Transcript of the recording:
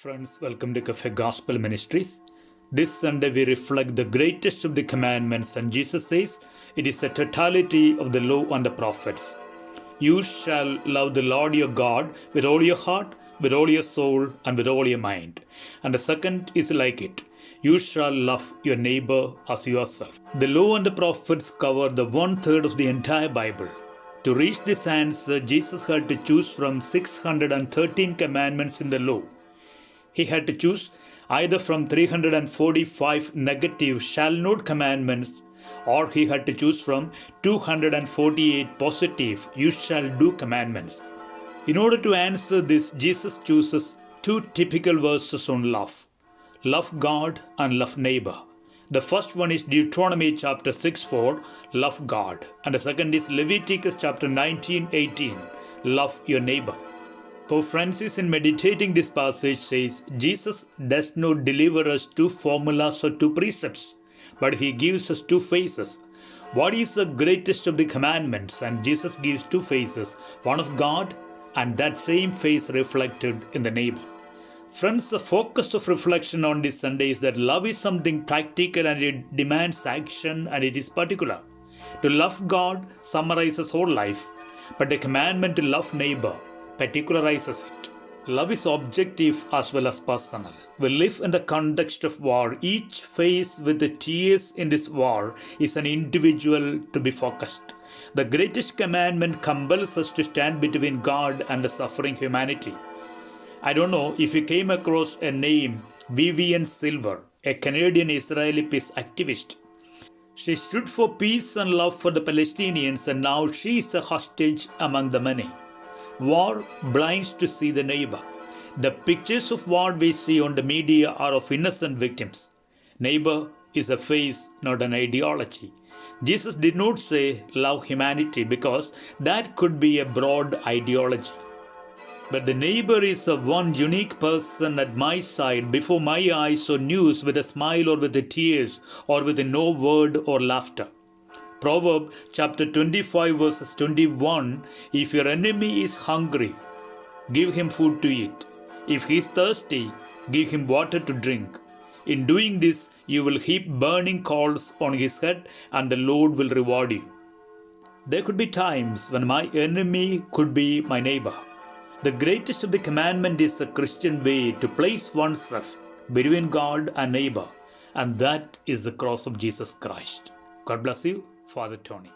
Friends, welcome to CaFFe Gospel Ministries. This Sunday we reflect the greatest of the commandments, and Jesus says it is the totality of the law and the prophets. You shall love the Lord your God with all your heart, with all your soul, and with all your mind. And the second is like it. You shall love your neighbor as yourself. The law and the prophets cover the 1/3 of the entire Bible. To reach this answer, Jesus had to choose from 613 commandments in the law. He had to choose either from 345 negative shall not commandments, or he had to choose from 248 positive you shall do commandments. In order to answer this, Jesus chooses two typical verses on love. Love God and love neighbor. The first one is Deuteronomy chapter 6:4, love God. And the second is Leviticus chapter 19:18, love your neighbor. Pope Francis, in meditating this passage, says Jesus does not deliver us two formulas or two precepts, but he gives us two faces. What is the greatest of the commandments? And Jesus gives two faces, one of God and that same face reflected in the neighbor. Friends, the focus of reflection on this Sunday is that love is something practical and it demands action, and it is particular. To love God summarizes whole life, but the commandment to love neighbor particularizes it. Love is objective as well as personal. We live in the context of war. Each face with the tears in this war is an individual to be focused. The greatest commandment compels us to stand between God and the suffering humanity. I don't know if you came across a name, Vivian Silver, a Canadian Israeli peace activist. She stood for peace and love for the Palestinians, and now she is a hostage among the many. War blinds to see the neighbor. The pictures of war we see on the media are of innocent victims. Neighbor is a face, not an ideology. Jesus did not say love humanity because that could be a broad ideology. But the neighbor is a one unique person at my side, before my eyes or news, with a smile or with the tears or with no word or laughter. Proverb chapter 25 verses 21, if your enemy is hungry, give him food to eat. If he is thirsty, give him water to drink. In doing this, you will heap burning coals on his head, and the Lord will reward you. There could be times when my enemy could be my neighbor. The greatest of the commandment is the Christian way to place oneself between God and neighbor, and that is the cross of Jesus Christ. God bless you. Father Tony.